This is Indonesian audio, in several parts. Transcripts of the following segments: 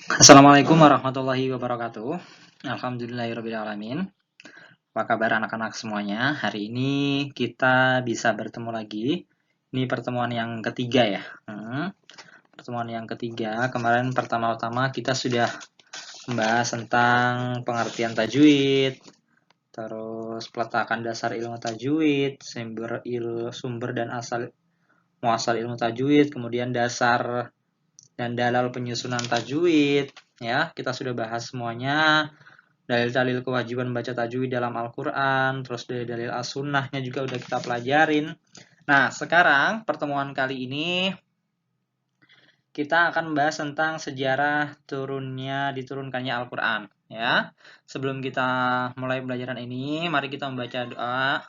Assalamualaikum warahmatullahi wabarakatuh. Alhamdulillahirrabbilalamin. Apa kabar anak-anak semuanya? Hari ini kita bisa bertemu lagi. Ini pertemuan yang ketiga ya. Pertemuan yang ketiga. Kemarin pertama-tama kita sudah membahas tentang pengertian tajwid, terus peletakan dasar ilmu tajwid, sumber dan muasal ilmu tajwid, kemudian dasar dan dalal penyusunan tajwid. Ya, kita sudah bahas semuanya. Dalil-dalil kewajiban baca tajwid dalam Al-Quran, terus dalil-dalil as-sunnahnya juga udah kita pelajarin. Nah, sekarang pertemuan kali ini kita akan membahas tentang sejarah diturunkannya Al-Quran. Ya, sebelum kita mulai pembelajaran ini, mari kita membaca doa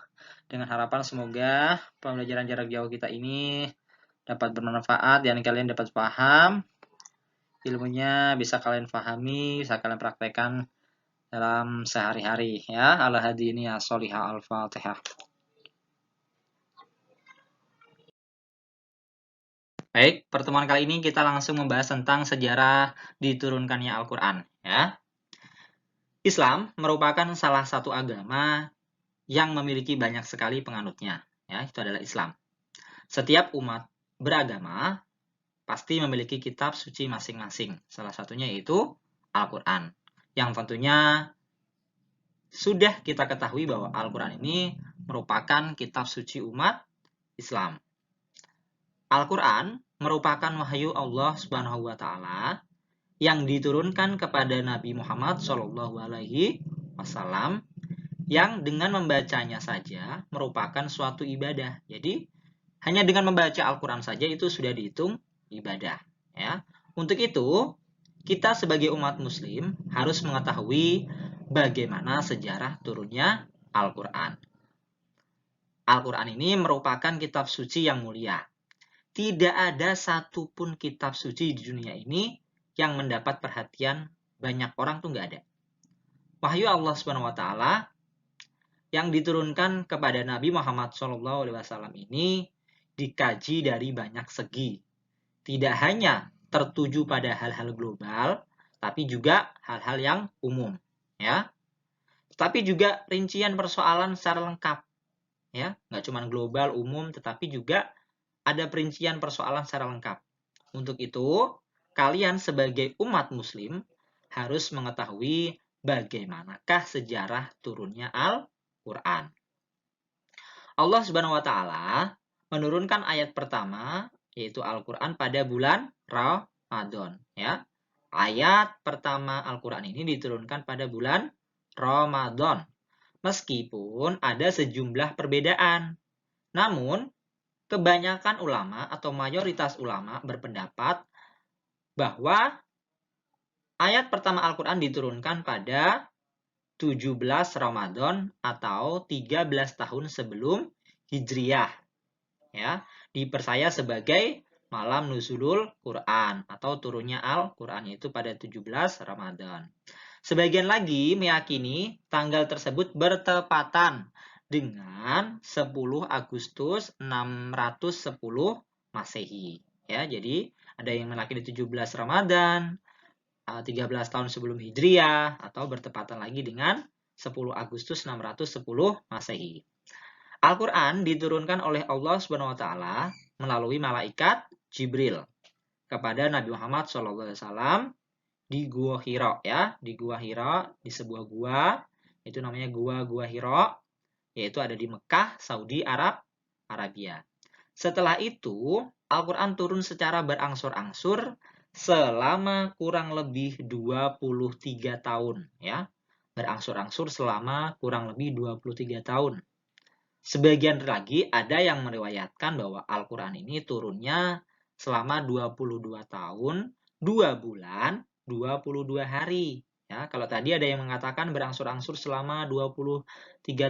dengan harapan semoga pembelajaran jarak jauh kita ini dapat bermanfaat dan kalian dapat paham ilmunya, bisa kalian pahami, bisa kalian praktekkan dalam sehari-hari ya. Ala hadini ya solihah al-fatihah. Baik, pertemuan kali ini kita langsung membahas tentang sejarah diturunkannya Al-Quran ya. Islam merupakan salah satu agama yang memiliki banyak sekali penganutnya ya, itu adalah Islam. Setiap umat beragama pasti memiliki kitab suci masing-masing. Salah satunya yaitu Al-Quran, yang tentunya sudah kita ketahui bahwa Al-Quran ini merupakan kitab suci umat Islam. Al-Quran merupakan wahyu Allah Subhanahu wa Ta'ala yang diturunkan kepada Nabi Muhammad SAW, yang dengan membacanya saja merupakan suatu ibadah. Jadi hanya dengan membaca Al-Quran saja itu sudah dihitung ibadah. Ya. Untuk itu, kita sebagai umat Muslim harus mengetahui bagaimana sejarah turunnya Al-Quran. Al-Quran ini merupakan kitab suci yang mulia. Tidak ada satupun kitab suci di dunia ini yang mendapat perhatian banyak orang tuh nggak ada. Wahyu Allah Subhanahu wa Ta'ala yang diturunkan kepada Nabi Muhammad SAW ini dikaji dari banyak segi. Tidak hanya tertuju pada hal-hal global, tapi juga hal-hal yang umum, ya. Tapi juga rincian persoalan secara lengkap, ya. Nggak cuma global, umum, tetapi juga ada perincian persoalan secara lengkap. Untuk itu, kalian sebagai umat Muslim harus mengetahui bagaimanakah sejarah turunnya Al-Quran. Allah Subhanahu wa Ta'ala menurunkan ayat pertama, yaitu Al-Quran, pada bulan Ramadan. Ya. Ayat pertama Al-Quran ini diturunkan pada bulan Ramadan. Meskipun ada sejumlah perbedaan. Namun, kebanyakan ulama atau mayoritas ulama berpendapat bahwa ayat pertama Al-Quran diturunkan pada 17 Ramadan atau 13 tahun sebelum Hijriyah. Ya, dipercaya sebagai malam nuzulul Quran atau turunnya Al-Quran, yaitu pada 17 Ramadan. Sebagian lagi meyakini tanggal tersebut bertepatan dengan 10 Agustus 610 Masehi. Ya, jadi ada yang meyakini 17 Ramadan, 13 tahun sebelum Hijriah, atau bertepatan lagi dengan 10 Agustus 610 Masehi. Al-Quran diturunkan oleh Allah Subhanahu wa Ta'ala melalui malaikat Jibril kepada Nabi Muhammad SAW di Gua Hira, ya, di Gua Hira, di sebuah gua, itu namanya Gua Hira, yaitu ada di Mekah, Saudi Arabia. Setelah itu, Al-Quran turun secara berangsur-angsur selama kurang lebih 23 tahun, ya. Berangsur-angsur selama kurang lebih 23 tahun. Sebagian lagi ada yang meriwayatkan bahwa Al-Quran ini turunnya selama 22 tahun, 2 bulan, 22 hari. Ya, kalau tadi ada yang mengatakan berangsur-angsur selama 23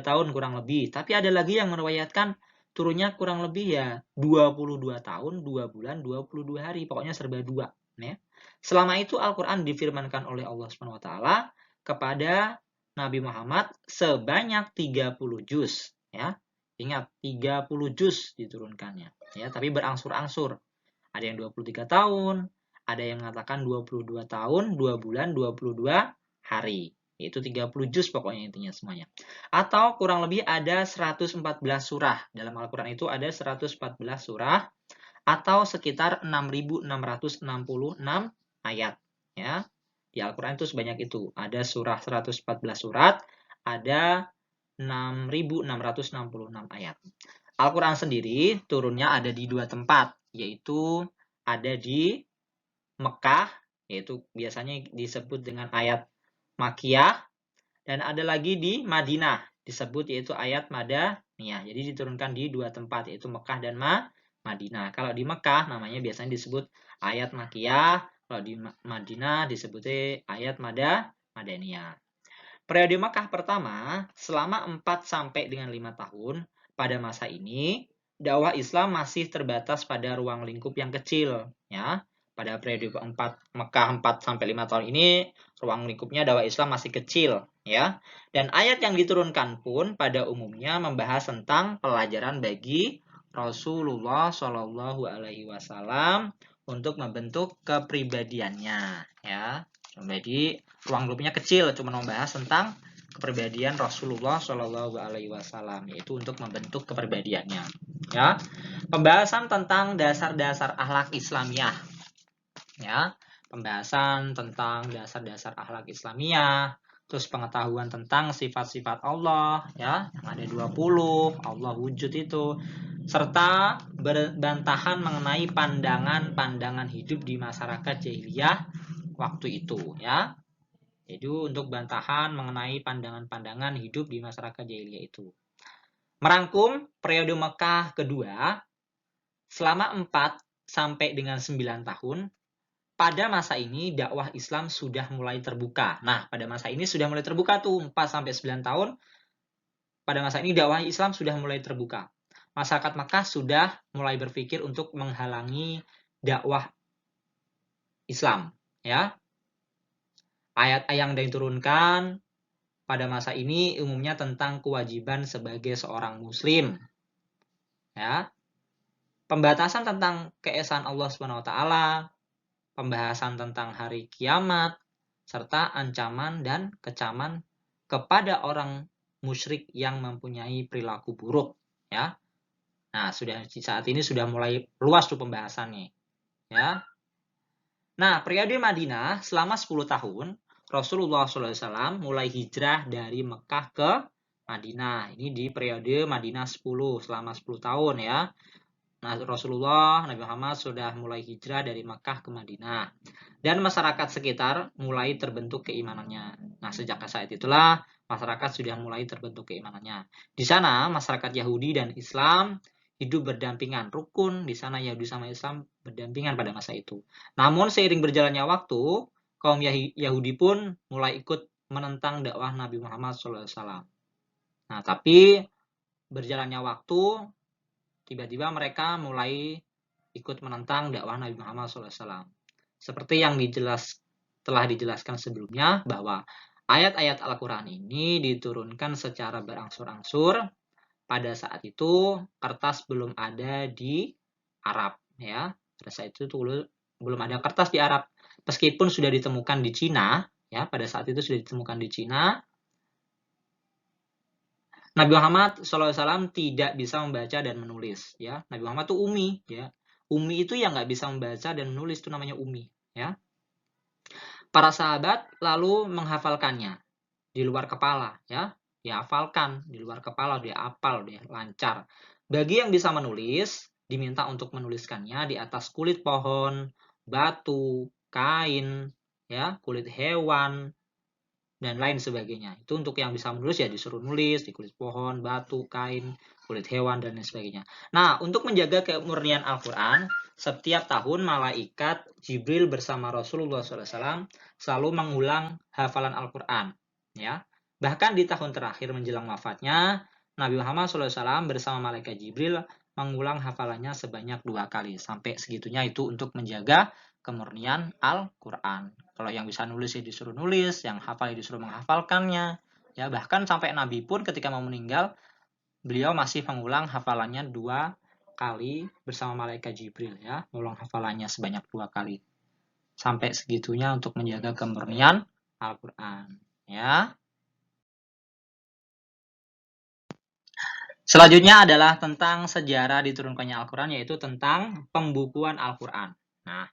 tahun kurang lebih. Tapi ada lagi yang meriwayatkan turunnya kurang lebih ya 22 tahun, 2 bulan, 22 hari. Pokoknya serba 2. Ya. Selama itu Al-Quran difirmankan oleh Allah SWT kepada Nabi Muhammad sebanyak 30 juz. Ya. Ingat, 30 juz diturunkannya. Ya, tapi berangsur-angsur. Ada yang 23 tahun, ada yang mengatakan 22 tahun, 2 bulan, 22 hari. Yaitu 30 juz pokoknya intinya semuanya. Atau kurang lebih ada 114 surah. Dalam Al-Quran itu ada 114 surah atau sekitar 6.666 ayat. Ya. Di Al-Quran itu sebanyak itu. Ada surah 114 surat, ada 6.666 ayat. Al-Quran sendiri turunnya ada di 2 tempat, yaitu ada di Mekah, yaitu biasanya disebut dengan ayat Makiyah, dan ada lagi di Madinah, disebut yaitu ayat Madaniyah. Jadi diturunkan di 2 tempat, yaitu Mekah dan Madinah. Kalau di Mekah namanya biasanya disebut ayat Makiyah, kalau di Madinah disebutnya ayat Madaniyah. Periode Mekah pertama selama 4 sampai dengan 5 tahun. Pada masa ini dakwah Islam masih terbatas pada ruang lingkup yang kecil, ya. Pada periode Mekah 4 sampai 5 tahun ini ruang lingkupnya dakwah Islam masih kecil, ya. Dan ayat yang diturunkan pun pada umumnya membahas tentang pelajaran bagi Rasulullah Shallallahu alaihi wasallam untuk membentuk kepribadiannya, ya. Jadi ruang lingkupnya kecil, cuma membahas tentang kepribadian Rasulullah Shallallahu alaihi wasallam, yaitu untuk membentuk kepribadiannya. Ya. Pembahasan tentang dasar-dasar akhlak Islamiyah. Ya. Pembahasan tentang dasar-dasar akhlak Islamiyah, terus pengetahuan tentang sifat-sifat Allah, ya, yang ada 20, Allah wujud itu, serta bantahan mengenai pandangan-pandangan hidup di masyarakat jahiliyah waktu itu, ya. Jadi untuk bantahan mengenai pandangan-pandangan hidup di masyarakat jahiliyah itu. Merangkum periode Mekah kedua selama 4 sampai dengan 9 tahun. Pada masa ini dakwah Islam sudah mulai terbuka. Nah, pada masa ini sudah mulai terbuka tuh 4 sampai 9 tahun. Pada masa ini dakwah Islam sudah mulai terbuka. Masyarakat Mekah sudah mulai berpikir untuk menghalangi dakwah Islam, ya. Ayat-ayat yang diturunkan pada masa ini umumnya tentang kewajiban sebagai seorang muslim. Ya. Pembatasan tentang keesaan Allah SWT, pembahasan tentang hari kiamat, serta ancaman dan kecaman kepada orang musyrik yang mempunyai perilaku buruk, ya. Nah, saat ini sudah mulai luas tuh pembahasannya, ya. Nah, periode Madinah selama 10 tahun, Rasulullah SAW mulai hijrah dari Mekah ke Madinah. Ini di periode Madinah 10, selama 10 tahun ya. Nah, Rasulullah, Nabi Muhammad sudah mulai hijrah dari Mekah ke Madinah. Dan masyarakat sekitar mulai terbentuk keimanannya. Nah, sejak saat itulah masyarakat sudah mulai terbentuk keimanannya. Di sana, masyarakat Yahudi dan Islam hidup berdampingan, rukun. Di sana Yahudi sama Islam berdampingan pada masa itu. Namun seiring berjalannya waktu, kaum Yahudi pun mulai ikut menentang dakwah Nabi Muhammad SAW. Nah, tapi berjalannya waktu, tiba-tiba mereka mulai ikut menentang dakwah Nabi Muhammad SAW. Seperti yang telah dijelaskan sebelumnya, bahwa ayat-ayat Al-Quran ini diturunkan secara berangsur-angsur. Pada saat itu kertas belum ada di Arab, ya. Pada saat itu belum ada kertas di Arab. Meskipun sudah ditemukan di Cina, ya, pada saat itu sudah ditemukan di Cina, Nabi Muhammad SAW tidak bisa membaca dan menulis, ya. Nabi Muhammad itu ummi, ya. Ummi itu yang nggak bisa membaca dan menulis itu namanya ummi, ya. Para sahabat lalu menghafalkannya di luar kepala, ya. Dihafalkan di luar kepala, dia hafal, dia lancar. Bagi yang bisa menulis, diminta untuk menuliskannya di atas kulit pohon, batu, kain, ya, kulit hewan, dan lain sebagainya. Itu untuk yang bisa menulis ya disuruh nulis di kulit pohon, batu, kain, kulit hewan, dan lain sebagainya. Nah, untuk menjaga kemurnian Al-Quran, setiap tahun malaikat Jibril bersama Rasulullah SAW selalu mengulang hafalan Al-Quran, ya. Bahkan di tahun terakhir menjelang wafatnya, Nabi Muhammad SAW bersama malaikat Jibril mengulang hafalannya sebanyak 2 kali. Sampai segitunya itu untuk menjaga kemurnian Al-Quran. Kalau yang bisa nulis ya disuruh nulis, yang hafal ya disuruh menghafalkannya. Ya, bahkan sampai Nabi pun ketika mau meninggal, beliau masih mengulang hafalannya 2 kali bersama malaikat Jibril, ya, mengulang hafalannya sebanyak 2 kali. sampai segitunya untuk menjaga kemurnian Al-Quran. Ya. Selanjutnya adalah tentang sejarah diturunkannya Al-Quran, yaitu tentang pembukuan Al-Quran. Nah,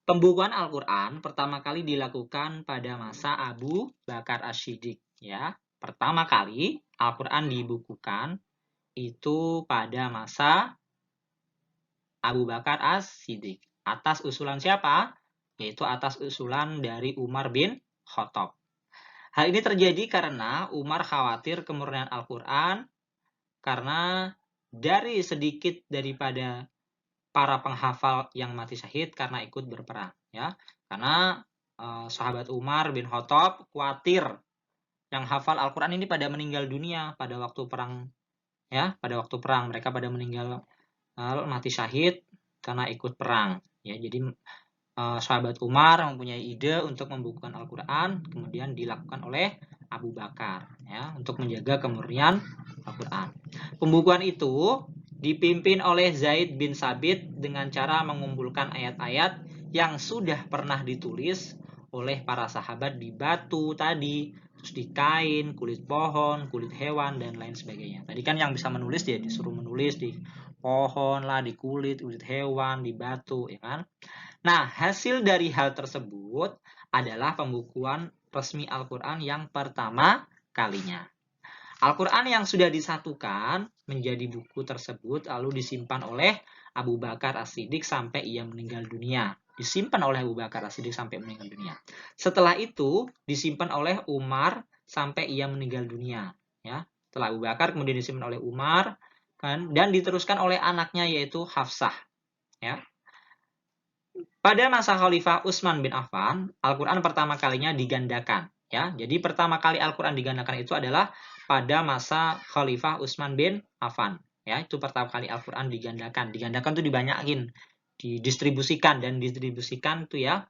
pembukuan Al-Quran pertama kali dilakukan pada masa Abu Bakar As-Siddiq. Ya, pertama kali Al-Quran dibukukan itu pada masa Abu Bakar As-Siddiq. Atas usulan siapa? Yaitu atas usulan dari Umar bin Khattab. Hal ini terjadi karena Umar khawatir kemurnian Al-Quran karena dari sedikit daripada para penghafal yang mati syahid karena ikut berperang, ya. Karena sahabat Umar bin Khattab khawatir yang hafal Al-Quran ini pada meninggal dunia pada waktu perang, ya. Pada waktu perang mereka pada meninggal mati syahid karena ikut perang, ya. Jadi sahabat Umar mempunyai ide untuk membukukan Al-Quran, kemudian dilakukan oleh Abu Bakar, ya, untuk menjaga kemurnian Al-Quran. Pembukuan itu dipimpin oleh Zaid bin Sabit dengan cara mengumpulkan ayat-ayat yang sudah pernah ditulis oleh para sahabat di batu tadi, terus di kain, kulit pohon, kulit hewan, dan lain sebagainya. Tadi kan yang bisa menulis dia disuruh menulis di pohon lah, di kulit hewan, di batu, ya kan? Nah, hasil dari hal tersebut adalah pembukuan resmi Al-Quran yang pertama kalinya. Al-Quran yang sudah disatukan menjadi buku tersebut lalu disimpan oleh Abu Bakar As-Siddiq sampai ia meninggal dunia. Disimpan oleh Abu Bakar As-Siddiq sampai meninggal dunia. Setelah itu disimpan oleh Umar sampai ia meninggal dunia. Ya, setelah Abu Bakar kemudian disimpan oleh Umar kan, dan diteruskan oleh anaknya yaitu Hafsah. Ya. Pada masa Khalifah Utsman bin Affan, Al-Quran pertama kalinya digandakan. Ya, jadi pertama kali Al-Quran digandakan itu adalah pada masa Khalifah Utsman bin Affan. Ya, itu pertama kali Al-Quran digandakan. Digandakan itu dibanyakin, didistribusikan dan distribusikan itu ya.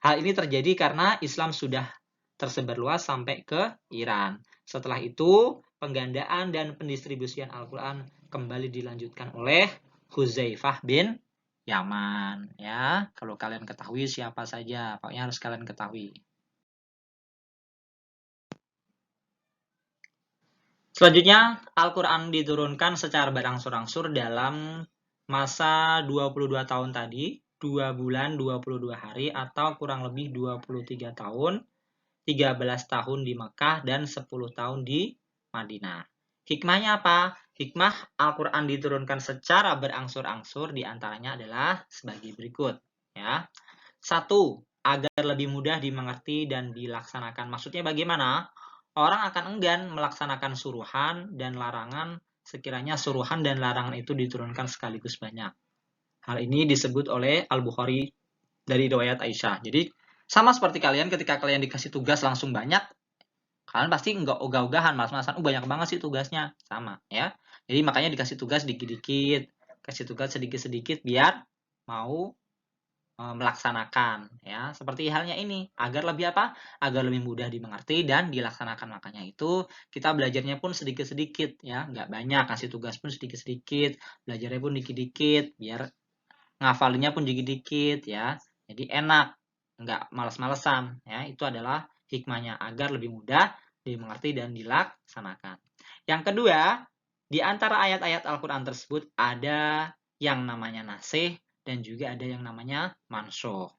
Hal ini terjadi karena Islam sudah tersebar luas sampai ke Iran. Setelah itu, penggandaan dan pendistribusian Al-Quran kembali dilanjutkan oleh Hudzaifah bin Yaman, ya. Kalau kalian ketahui siapa saja, pokoknya harus kalian ketahui. Selanjutnya, Al-Quran diturunkan secara berangsur-angsur dalam masa 22 tahun tadi, 2 bulan 22 hari atau kurang lebih 23 tahun, 13 tahun di Mekah dan 10 tahun di Madinah. Hikmahnya apa? Hikmah Al-Quran diturunkan secara berangsur-angsur diantaranya adalah sebagai berikut. Ya. 1. Agar lebih mudah dimengerti dan dilaksanakan. Maksudnya bagaimana? Orang akan enggan melaksanakan suruhan dan larangan sekiranya suruhan dan larangan itu diturunkan sekaligus banyak. Hal ini disebut oleh Al-Bukhari dari riwayat Aisyah. Jadi sama seperti kalian ketika kalian dikasih tugas langsung banyak, kalian pasti nggak ogah-ogahan, malas-malasan, banyak banget sih tugasnya, sama ya. Jadi makanya dikasih tugas dikit-dikit, kasih tugas sedikit-sedikit biar mau melaksanakan ya. Seperti halnya ini, agar lebih apa? Agar lebih mudah dimengerti dan dilaksanakan. Makanya itu kita belajarnya pun sedikit-sedikit ya, nggak banyak, kasih tugas pun sedikit-sedikit, belajarnya pun dikit-dikit, biar ngafalinnya pun dikit-dikit ya. Jadi enak, nggak males-malesan ya. Itu adalah hikmahnya agar lebih mudah dimengerti dan dilaksanakan. Yang kedua, di antara ayat-ayat Al-Quran tersebut ada yang namanya nasih dan juga ada yang namanya mansukh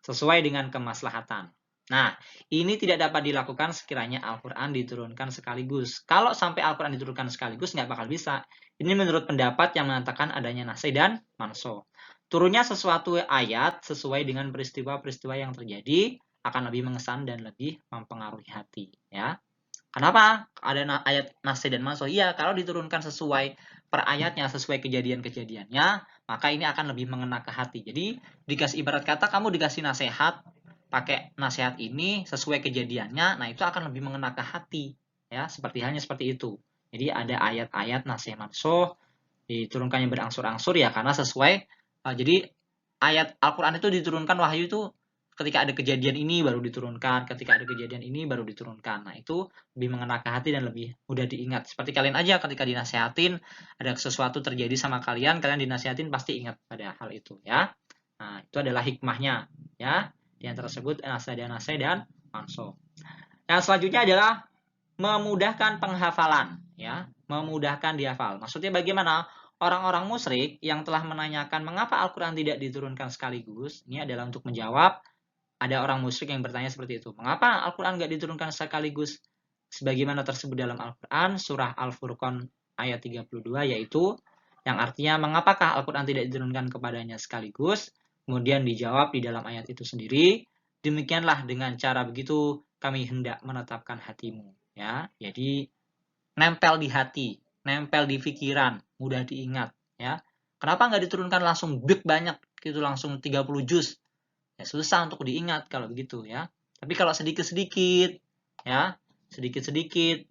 sesuai dengan kemaslahatan. Nah, ini tidak dapat dilakukan sekiranya Al-Quran diturunkan sekaligus. Kalau sampai Al-Quran diturunkan sekaligus, nggak bakal bisa. Ini menurut pendapat yang mengatakan adanya nasih dan mansukh. Turunnya sesuatu ayat sesuai dengan peristiwa-peristiwa yang terjadi akan lebih mengesan dan lebih mempengaruhi hati. Ya. Kenapa ada ayat nasih dan mansukh? Iya, kalau diturunkan sesuai per ayatnya, sesuai kejadian-kejadiannya, maka ini akan lebih mengena ke hati. Jadi, dikasih ibarat kata kamu dikasih nasihat, pakai nasihat ini sesuai kejadiannya, nah itu akan lebih mengena ke hati. Ya, seperti halnya seperti itu. Jadi, ada ayat-ayat nasih mansukh, diturunkannya berangsur-angsur ya karena sesuai. Jadi, ayat Al-Quran itu diturunkan wahyu itu ketika ada kejadian ini baru diturunkan, ketika ada kejadian ini baru diturunkan. Nah, itu lebih mengena ke hati dan lebih mudah diingat. Seperti kalian aja ketika dinasehatin, ada sesuatu terjadi sama kalian, kalian dinasehatin pasti ingat pada hal itu ya. Nah, itu adalah hikmahnya ya. Di antara tersebut nasai dan mansub. Yang selanjutnya adalah memudahkan penghafalan, ya, memudahkan dihafal. Maksudnya bagaimana? Orang-orang musyrik yang telah menanyakan mengapa Al-Quran tidak diturunkan sekaligus, ini adalah untuk menjawab. Ada orang musyrik yang bertanya seperti itu. Mengapa Al-Quran tidak diturunkan sekaligus? Sebagaimana tersebut dalam Al-Quran, surah Al-Furqan ayat 32, yaitu yang artinya mengapakah Al-Quran tidak diturunkan kepadanya sekaligus? Kemudian dijawab di dalam ayat itu sendiri, demikianlah dengan cara begitu kami hendak menetapkan hatimu. Ya, jadi nempel di hati, nempel di pikiran, mudah diingat. Ya, kenapa nggak diturunkan langsung banyak, gitu langsung 30 juz? Ya susah untuk diingat kalau begitu ya. Tapi kalau sedikit-sedikit, ya sedikit-sedikit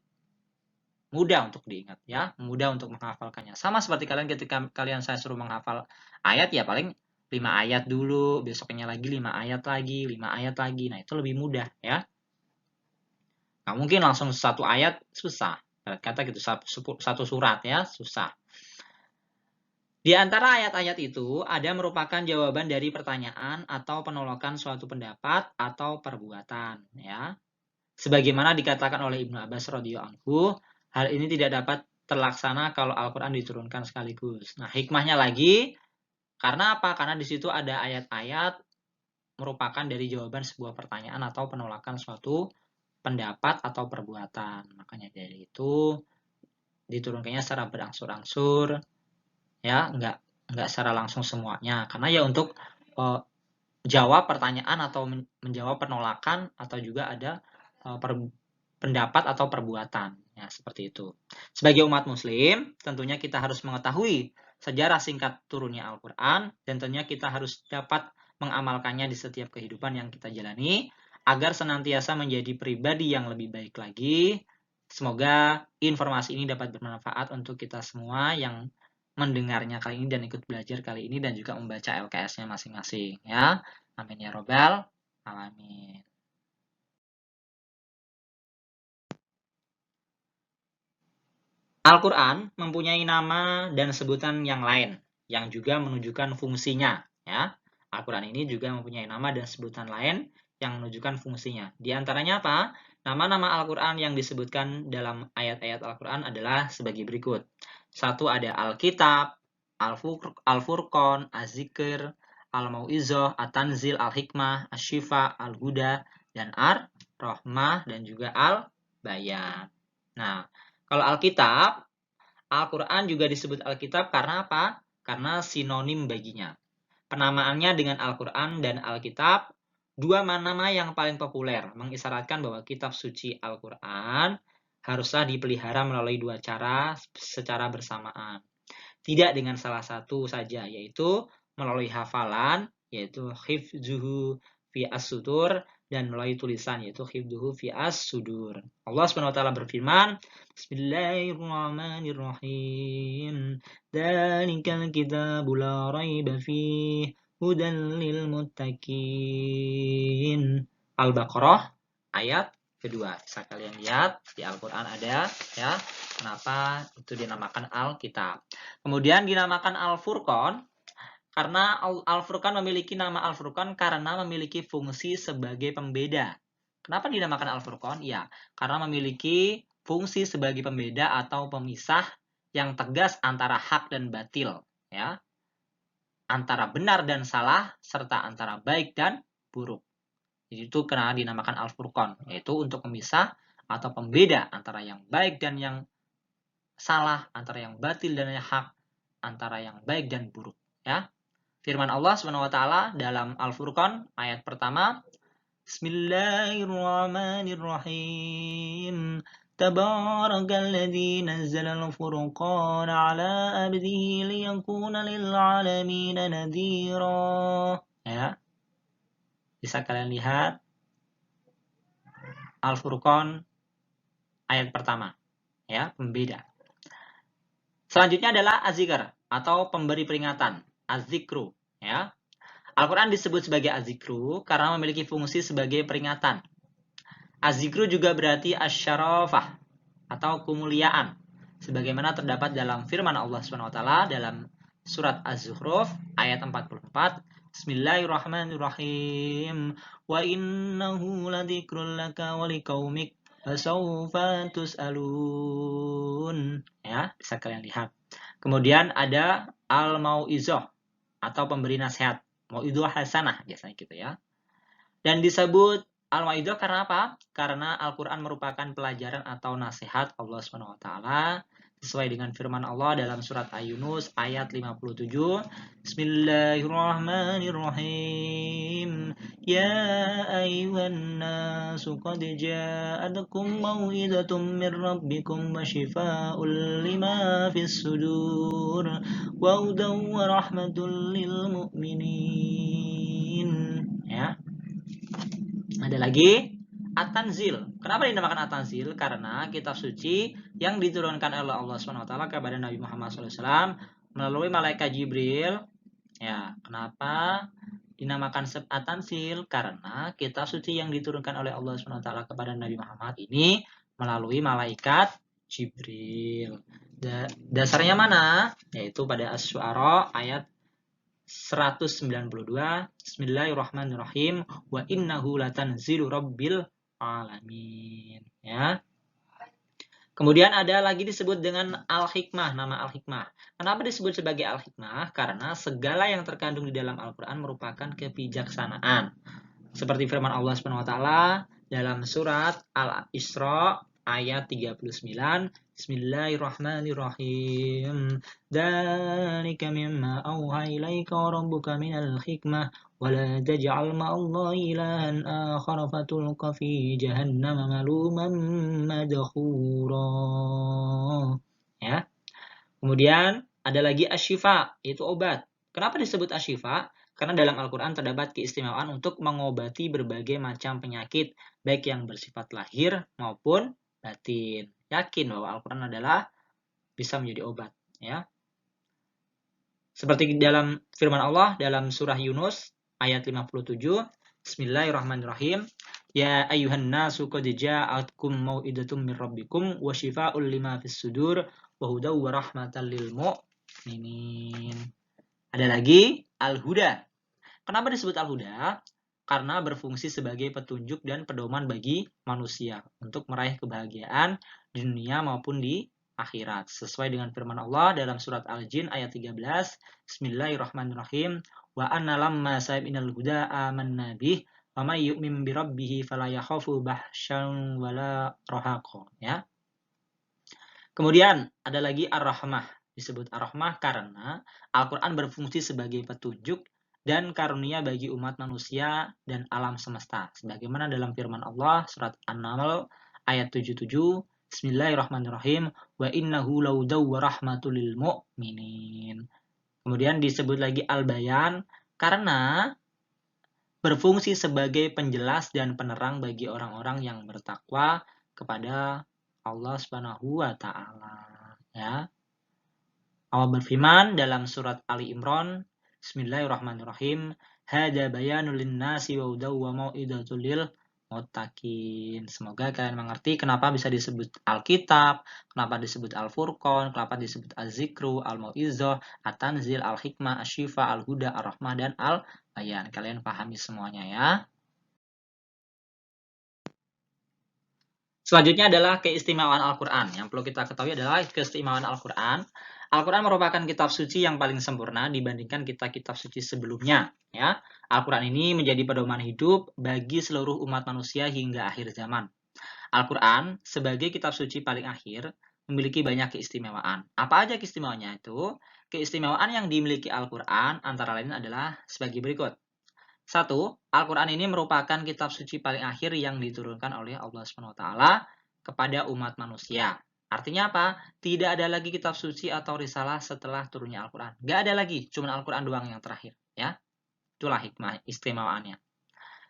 mudah untuk diingat ya, mudah untuk menghafalkannya. Sama seperti kalian ketika kalian saya suruh menghafal ayat ya paling 5 ayat dulu, besoknya lagi 5 ayat lagi, 5 ayat lagi. Nah, itu lebih mudah ya. Nggak mungkin langsung satu ayat, susah. Kata gitu, satu surat ya, susah. Di antara ayat-ayat itu ada merupakan jawaban dari pertanyaan atau penolakan suatu pendapat atau perbuatan ya. Sebagaimana dikatakan oleh Ibnu Abbas radhiyallahu anhu, hal ini tidak dapat terlaksana kalau Al-Qur'an diturunkan sekaligus. Nah, hikmahnya lagi karena apa? Karena di situ ada ayat-ayat merupakan dari jawaban sebuah pertanyaan atau penolakan suatu pendapat atau perbuatan. Makanya dari itu diturunkannya secara berangsur-angsur ya, enggak secara langsung semuanya. Karena ya untuk jawab pertanyaan atau menjawab penolakan atau juga ada pendapat atau perbuatan. Ya, seperti itu. Sebagai umat muslim, tentunya kita harus mengetahui sejarah singkat turunnya Al-Quran dan tentunya kita harus dapat mengamalkannya di setiap kehidupan yang kita jalani agar senantiasa menjadi pribadi yang lebih baik lagi. Semoga informasi ini dapat bermanfaat untuk kita semua yang mendengarnya kali ini dan ikut belajar kali ini dan juga membaca LKS-nya masing-masing ya. Amin ya robbal alamin. Al-Quran mempunyai nama dan sebutan yang lain yang juga menunjukkan fungsinya ya. Al-Quran ini juga mempunyai nama dan sebutan lain yang menunjukkan fungsinya. Di antaranya apa? Nama-nama Al-Quran yang disebutkan dalam ayat-ayat Al-Quran adalah sebagai berikut. Satu ada Alkitab, Al-Furqan, Az-Zikr, Al-Mau'izah, At-Tanzil, Al-Hikmah, Asy-Syifa, Al-Huda, dan Ar-Rahmah, dan juga Al-Bayan. Nah, kalau Alkitab, Al-Quran juga disebut Alkitab karena apa? Karena sinonim baginya. Penamaannya dengan Al-Quran dan Alkitab, dua nama yang paling populer, mengisyaratkan bahwa kitab suci Al-Quran haruslah dipelihara melalui dua cara secara bersamaan. Tidak dengan salah satu saja, yaitu melalui hafalan, yaitu hifzuhu fi as-sudur, dan melalui tulisan, yaitu hifzuhu fi as-sudur. Allah SWT berfirman, Bismillahirrahmanirrahim. Dzalikal kitabu la raiba fihi hudan lil muttaqin. Al-Baqarah ayat kedua. Bisa kalian lihat di Al-Quran ada ya. Kenapa itu dinamakan Alkitab. Kemudian dinamakan Al-Furqan karena Al-Furqan memiliki nama Al-Furqan karena memiliki fungsi sebagai pembeda. Kenapa dinamakan Al-Furqan? Ya, karena memiliki fungsi sebagai pembeda atau pemisah yang tegas antara hak dan batil, ya. Antara benar dan salah serta antara baik dan buruk. Jadi itu kenapa dinamakan Al-Furqan, yaitu untuk memisah atau pembeda antara yang baik dan yang salah, antara yang batil dan yang hak, antara yang baik dan buruk, ya. Firman Allah SWT dalam Al-Furqan ayat pertama, Bismillahirrahmanirrahim. Tabarakalladzi nazzala al-furqana 'ala 'abdihi liyakuna lil 'alamin nadhira. Ya. Bisa kalian lihat Al-Furqan ayat pertama, ya, pembeda. Selanjutnya adalah Az-Zikr atau pemberi peringatan, Az-Zikru, ya. Al-Quran disebut sebagai Az-Zikru karena memiliki fungsi sebagai peringatan. Az-Zikru juga berarti Asy-Syarafah atau kemuliaan, sebagaimana terdapat dalam firman Allah SWT dalam surat Az-Zukhruf ayat 44, Bismillahirrahmanirrahim. Wa innahu ladzikrul laka wa liqaumik fasawfa tus'alun. Ya, bisa kalian lihat. Kemudian ada al-mau'izah atau pemberi nasihat. Mau'izah hasanah biasanya gitu ya. Dan disebut al-mau'izah karena apa? Karena Al-Qur'an merupakan pelajaran atau nasihat Allah Subhanahu wa taala sesuai dengan firman Allah dalam surat Yunus ayat 57. Bismillahirrahmanirrahim. Ya ayyuhan nasu qad ja'atkum mau'izatum min rabbikum wa shifaa'un lima fis sudur wa hudan wa rahmatul lil mu'minin. Ya. Ada lagi At-Tanzil. Kenapa dinamakan At-Tanzil? Karena kitab suci yang diturunkan oleh Allah SWT kepada Nabi Muhammad SAW melalui malaikat Jibril. Ya, kenapa dinamakan At-Tanzil? Karena kitab suci yang diturunkan oleh Allah SWT kepada Nabi Muhammad ini melalui malaikat Jibril. Dasarnya mana? Yaitu pada Asy-Syu'ara ayat 192. Bismillahirrahmanirrahim. Wa innahu latanzilu rabbil alamin. Ya. Kemudian ada lagi disebut dengan al-hikmah, nama al-hikmah. Kenapa disebut sebagai al-hikmah? Karena segala yang terkandung di dalam Al-Qur'an merupakan kebijaksanaan. Seperti firman Allah SWT dalam surat Al-Isra ayat 39. Bismillahirrahmanirrahim. Dzalika mimma auha ilaika rabbuka minal hikmah wa la taj'al ma'allahi ilahan akhar fatulqa fi jahannam maluman madhura. Ya. Kemudian ada lagi asy-syifa, yaitu obat. Kenapa disebut asy-syifa? Karena dalam Al-Quran terdapat keistimewaan untuk mengobati berbagai macam penyakit, baik yang bersifat lahir maupun batin. Yakin bahwa Al-Quran adalah bisa menjadi obat. Ya. Seperti dalam firman Allah dalam surah Yunus ayat 57. Bismillahirrahmanirrahim. Ya ayyuhan nasu qad ja'atkum mau'izatum min rabbikum wa shifaa'un lima fis sudur wa hudaw wa rahmatan lil mu'minin. Ada lagi al-huda. Kenapa disebut al-huda? Karena berfungsi sebagai petunjuk dan pedoman bagi manusia untuk meraih kebahagiaan di dunia maupun di akhirat. Sesuai dengan firman Allah dalam surat Al-Jin ayat 13. Bismillahirrahmanirrahim. Wa anna lamma sa'ibinal huda amanna bih wa may yu'min bi rabbih fala yakhafu bahsyan wala rahaqa. Ya. Kemudian ada lagi ar-rahmah. Disebut ar-rahmah karena Al-Quran berfungsi sebagai petunjuk dan karunia bagi umat manusia dan alam semesta. Sebagaimana dalam firman Allah surat An-Naml ayat 77. Bismillahirrahmanirrahim. Wa innahu laudaw wa rahmatul lil mu'minin. Kemudian disebut lagi al-bayan karena berfungsi sebagai penjelas dan penerang bagi orang-orang yang bertakwa kepada Allah Subhanahu wa taala. Ya. Allah berfirman dalam surat Ali Imran, Bismillahirrahmanirrahim, hada bayanul linnasi wa hudaw wa mau'izatul lil muttaqin. Semoga kalian mengerti kenapa bisa disebut Alkitab, kenapa disebut Al-Furqan, kenapa disebut Az-Zikru, Al-Mau'izah, At-Tanzil, Al-Hikmah, Asy-Syifa, Al-Huda, Ar-Rahmah, dan Al-Bayan. Kalian pahami semuanya ya. Selanjutnya adalah keistimewaan Al-Quran. Yang perlu kita ketahui adalah keistimewaan Al-Quran. Al-Quran merupakan kitab suci yang paling sempurna dibandingkan kitab-kitab suci sebelumnya. Ya, Al-Quran ini menjadi pedoman hidup bagi seluruh umat manusia hingga akhir zaman. Al-Quran sebagai kitab suci paling akhir memiliki banyak keistimewaan. Apa aja keistimewaannya itu? Keistimewaan yang dimiliki Al-Quran antara lain adalah sebagai berikut. 1. Al-Quran ini merupakan kitab suci paling akhir yang diturunkan oleh Allah SWT kepada umat manusia. Artinya apa? Tidak ada lagi kitab suci atau risalah setelah turunnya Al-Quran. Gak ada lagi, cuma Al-Quran doang yang terakhir. Ya, itulah hikmah istimewaannya.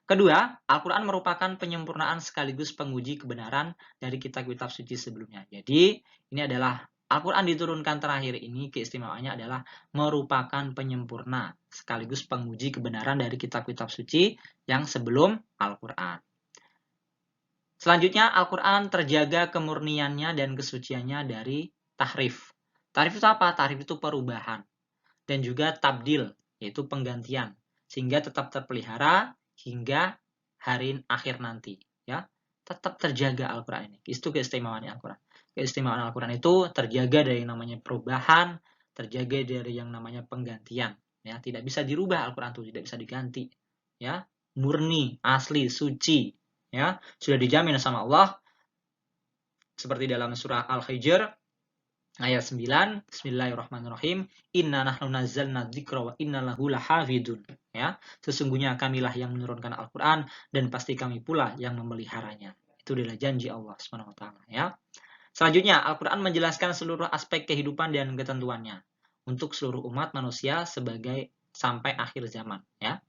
Kedua, Al-Quran merupakan penyempurnaan sekaligus penguji kebenaran dari kitab-kitab suci sebelumnya. Jadi, ini adalah Al-Quran diturunkan terakhir ini keistimewaannya adalah merupakan penyempurna sekaligus penguji kebenaran dari kitab-kitab suci yang sebelum Al-Quran. Selanjutnya, Al-Quran terjaga kemurniannya dan kesuciannya dari tahrif. Tahrif itu apa? Tahrif itu perubahan. Dan juga tabdil, yaitu penggantian. sehingga tetap terpelihara hingga hari akhir nanti, ya. Tetap terjaga Al-Qur'an ini. Itu keistimewaan Al-Qur'an. Keistimewaan Al-Qur'an itu terjaga dari yang namanya perubahan, terjaga dari yang namanya penggantian, ya. Tidak bisa dirubah Al-Qur'an itu, tidak bisa diganti, ya. Murni, asli, suci, ya. Sudah dijamin sama Allah seperti dalam surah Al-Hijr ayat 9, Bismillahirrahmanirrahim, Inna nahnu nazzalna dzikra wa inna lahu lahafidun, ya. Sesungguhnya kamilah yang menurunkan Al-Qur'an dan pasti kami pula yang memeliharanya. Itu adalah janji Allah Subhanahu wa taala, ya. Selanjutnya, Al-Qur'an menjelaskan seluruh aspek kehidupan dan ketentuannya untuk seluruh umat manusia sebagai sampai akhir zaman, ya.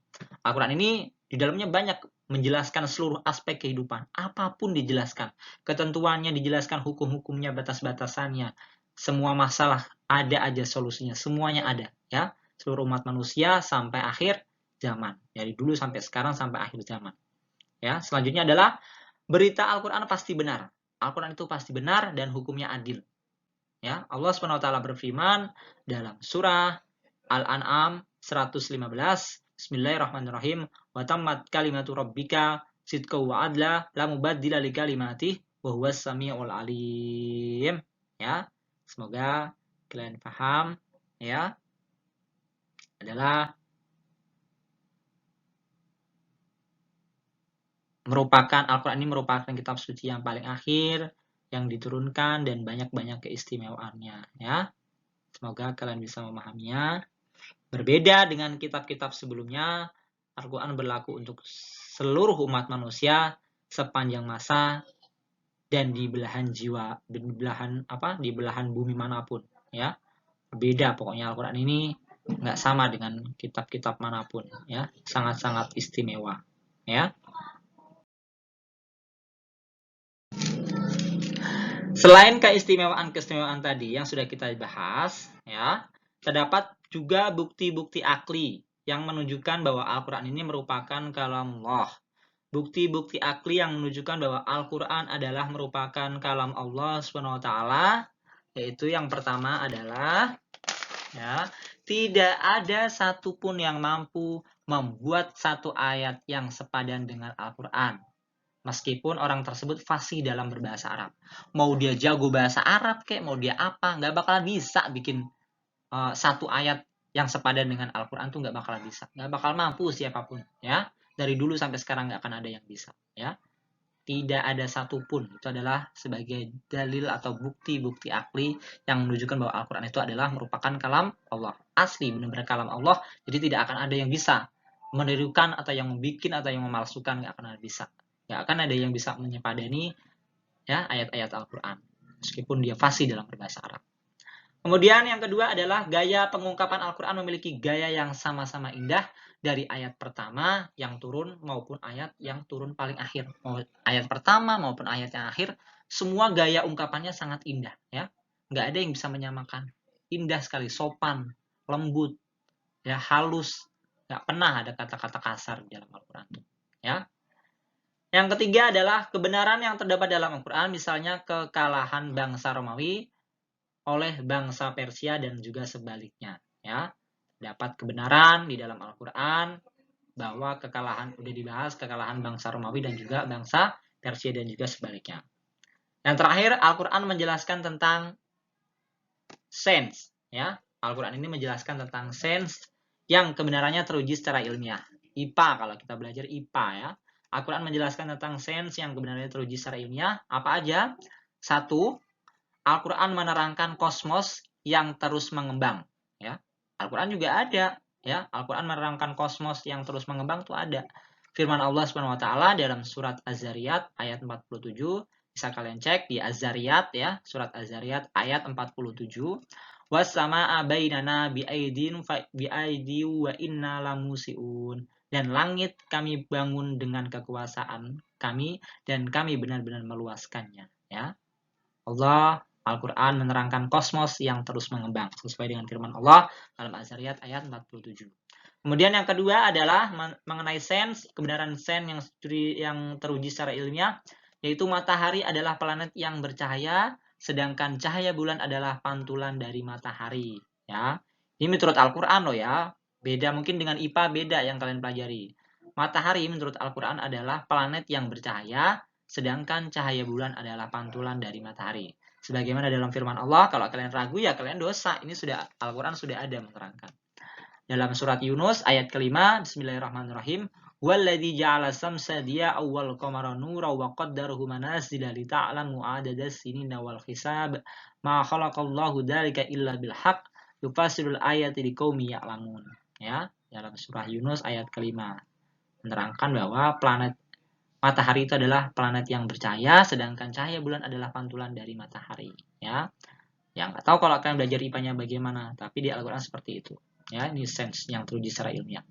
Al-Qur'an ini di dalamnya banyak menjelaskan seluruh aspek kehidupan, apapun dijelaskan, ketentuannya dijelaskan, hukum-hukumnya, batas-batasannya, semua masalah ada aja solusinya, semuanya ada, ya. Seluruh umat manusia sampai akhir zaman, dari dulu sampai sekarang sampai akhir zaman, ya. Selanjutnya adalah berita Al-Qur'an pasti benar. Al-Qur'an itu pasti benar dan hukumnya adil, ya. Allah Subhanahu wa taala berfirman dalam surah Al-An'am 115, Bismillahirrahmanirrahim, wa tammat kalimatu rabbika sidqan wa adla la mubaddila li kalimatih wa huwas samiul alim, ya. Semoga kalian paham, ya. Adalah Al-Qur'an ini merupakan kitab suci yang paling akhir yang diturunkan dan banyak-banyak keistimewaannya, ya. Semoga kalian bisa memahaminya. Berbeda dengan kitab-kitab sebelumnya, Al-Qur'an berlaku untuk seluruh umat manusia sepanjang masa dan di belahan jiwa, di belahan bumi manapun, ya. Berbeda pokoknya Al-Qur'an ini nggak sama dengan kitab-kitab manapun, ya. Sangat-sangat istimewa, ya. Selain keistimewaan tadi yang sudah kita bahas, ya, terdapat juga bukti-bukti akli yang menunjukkan bahwa Al-Qur'an ini merupakan kalam Allah. Bukti-bukti akli yang menunjukkan bahwa Al-Qur'an adalah merupakan kalam Allah Subhanahu wa taala, yaitu yang pertama adalah, ya, tidak ada satupun yang mampu membuat satu ayat yang sepadan dengan Al-Qur'an. Meskipun orang tersebut fasih dalam berbahasa Arab. Mau dia jago bahasa Arab kayak, mau dia apa, nggak bakalan bisa bikin satu ayat yang sepadan dengan Al-Qur'an tuh nggak bakalan bisa. Nggak bakal mampu siapapun, ya. Dari dulu sampai sekarang nggak akan ada yang bisa, ya. Tidak ada satupun. Itu adalah sebagai dalil atau bukti-bukti akli yang menunjukkan bahwa Al-Qur'an itu adalah merupakan kalam Allah. Asli, benar-benar kalam Allah. Jadi tidak akan ada yang bisa menirukan atau yang membuat atau yang memalsukan, nggak akan ada bisa. Nggak akan ada yang bisa menyepadani, ya, ayat-ayat Al-Qur'an meskipun dia fasih dalam berbahasa Arab. Kemudian yang kedua adalah gaya pengungkapan Al-Qur'an memiliki gaya yang sama-sama indah dari ayat pertama yang turun maupun ayat yang turun paling akhir. Mau ayat pertama maupun ayat yang akhir, semua gaya ungkapannya sangat indah, ya. Nggak ada yang bisa menyamakan. Indah sekali, sopan, lembut, ya, halus. Nggak pernah ada kata-kata kasar di dalam Al-Qur'an, ya. Yang ketiga adalah kebenaran yang terdapat dalam Al-Qur'an, misalnya kekalahan bangsa Romawi oleh bangsa Persia dan juga sebaliknya, ya. Dapat kebenaran di dalam Al-Qur'an bahwa kekalahan udah dibahas, kekalahan bangsa Romawi dan juga bangsa Persia dan juga sebaliknya. Yang terakhir, Al-Qur'an menjelaskan tentang sains, ya. Al-Qur'an ini menjelaskan tentang sains yang kebenarannya teruji secara ilmiah. IPA, kalau kita belajar IPA, ya. Al-Qur'an menjelaskan tentang sains yang kebenarannya teruji secara ilmiah. Apa aja? 1, Al-Qur'an menerangkan kosmos yang terus mengembang, ya. Al-Qur'an juga ada, ya. Al-Qur'an menerangkan kosmos yang terus mengembang tuh ada. Firman Allah Subhanahu wa taala dalam surat Az-Zariyat ayat 47, bisa kalian cek di Az-Zariyat, ya, surat Az-Zariyat ayat 47. Was-samaa'a bainana bi'aidin wa inna lamusiun. Dan langit kami bangun dengan kekuasaan kami dan kami benar-benar meluaskannya, ya. Allah Al-Qur'an menerangkan kosmos yang terus mengembang sesuai dengan firman Allah dalam Az-Zariyat ayat 47. Kemudian yang kedua adalah mengenai sains, kebenaran sains yang teruji secara ilmiah, yaitu matahari adalah planet yang bercahaya, sedangkan cahaya bulan adalah pantulan dari matahari, ya. Ini menurut Al-Qur'an loh, ya. Beda mungkin dengan IPA, beda yang kalian pelajari. Matahari menurut Al-Quran adalah planet yang bercahaya, sedangkan cahaya bulan adalah pantulan dari matahari. Sebagaimana dalam firman Allah, kalau kalian ragu ya kalian dosa. Ini sudah Al-Quran sudah ada menerangkan. Dalam surat Yunus ayat kelima, Bismillahirrahmanirrahim. Walladzi ja'ala samsa diya'an wal qamara nuran wa qaddarahu manazila li ta'lamu 'adadas sinina wal hisab. Ma khalaqallahu dzalika illa bil haqq yufassirul ayati liqaumi ya'lamun. Ya, dalam surah Yunus ayat kelima menerangkan bahwa planet matahari itu adalah planet yang bercahaya, sedangkan cahaya bulan adalah pantulan dari matahari. Ya, yang nggak tahu kalau kalian belajar IPA-nya bagaimana, tapi di Al-Quran seperti itu. Ya, ini sense yang teruji secara ilmiah.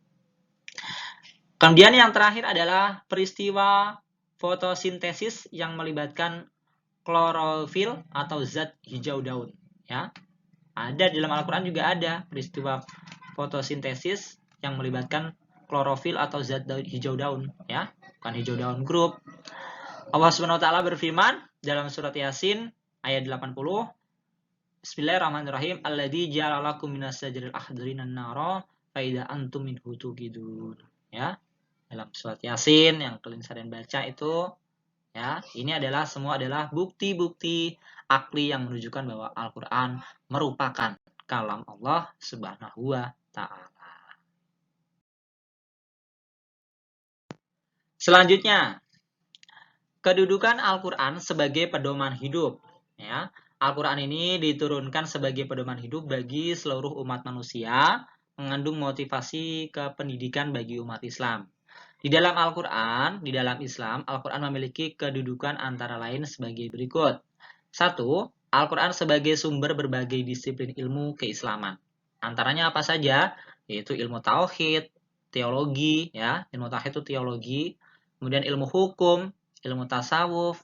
Kemudian yang terakhir adalah peristiwa fotosintesis yang melibatkan klorofil atau zat hijau daun. Ya, ada di dalam Al-Quran juga ada peristiwa fotosintesis yang melibatkan klorofil atau zat hijau daun. Ya, bukan hijau daun grup. Allah Subhanahu Wa Taala berfirman dalam surat Yasin ayat 80. Bismillahirrahmanirrahim. Alladzi ja'ala lakum minas sajaril akhdari an-nara fa idza antum minhu tuqidun. Ya. Dalam surat Yasin yang kalian sering baca itu, ya, ini adalah semua adalah bukti-bukti akli yang menunjukkan bahwa Al-Qur'an merupakan kalam Allah Subhanahu wa taala. Selanjutnya, kedudukan Al-Qur'an sebagai pedoman hidup, ya. Al-Quran ini diturunkan sebagai pedoman hidup bagi seluruh umat manusia, mengandung motivasi kependidikan bagi umat Islam. Di dalam Al-Quran, di dalam Islam, Al-Quran memiliki kedudukan antara lain sebagai berikut. 1. Al-Quran sebagai sumber berbagai disiplin ilmu keislaman. Antaranya apa saja? Yaitu ilmu tauhid, teologi, ya. Ilmu tauhid itu teologi, kemudian ilmu hukum, ilmu tasawuf,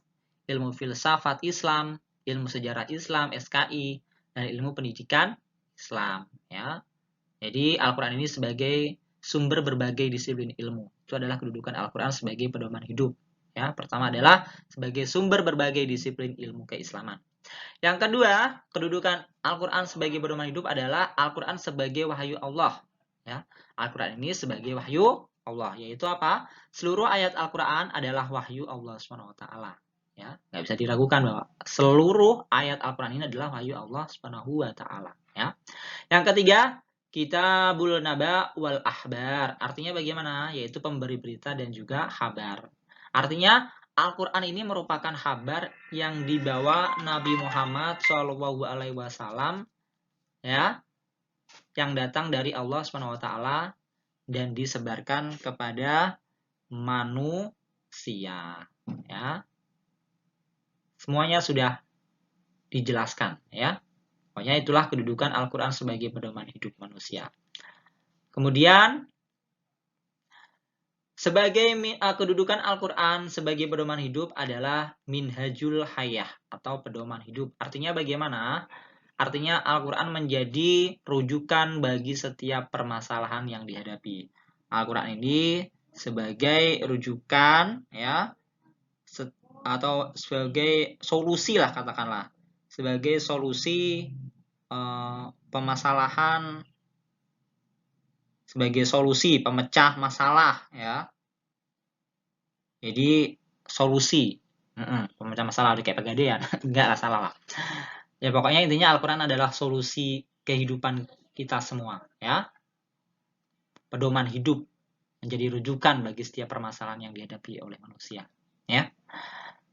ilmu filsafat Islam, ilmu sejarah Islam, SKI, dan ilmu pendidikan Islam, ya. Jadi Al-Quran ini sebagai sumber berbagai disiplin ilmu. Itu adalah kedudukan Al-Quran sebagai pedoman hidup. Ya, pertama adalah sebagai sumber berbagai disiplin ilmu keislaman. Yang kedua, kedudukan Al-Quran sebagai pedoman hidup adalah Al-Quran sebagai wahyu Allah. Ya, Al-Quran ini sebagai wahyu Allah, yaitu apa? Seluruh ayat Al-Quran adalah wahyu Allah SWT. Ya, nggak bisa diragukan bahwa seluruh ayat Al-Quran ini adalah wahyu Allah SWT. Ya. Yang ketiga, Kitabul Naba wal Ahbar. Artinya bagaimana? Yaitu pemberi berita dan juga kabar. Artinya Al-Quran ini merupakan kabar yang dibawa Nabi Muhammad SAW, ya, yang datang dari Allah SWT dan disebarkan kepada manusia. Ya, semuanya sudah dijelaskan. Ya. Pokoknya itulah kedudukan Al-Quran sebagai pedoman hidup manusia. Kemudian, sebagai kedudukan Al-Quran sebagai pedoman hidup adalah minhajul hayah atau pedoman hidup. Artinya bagaimana? Artinya Al-Quran menjadi rujukan bagi setiap permasalahan yang dihadapi. Al-Quran ini sebagai rujukan, ya, atau sebagai solusi lah katakanlah. Sebagai solusi permasalahan, sebagai solusi pemecah masalah, ya. Jadi solusi pemecah masalah kayak pegadaian. Enggak lah, salah lah. Ya pokoknya intinya Al-Quran adalah solusi kehidupan kita semua, ya. Pedoman hidup, menjadi rujukan bagi setiap permasalahan yang dihadapi oleh manusia, ya.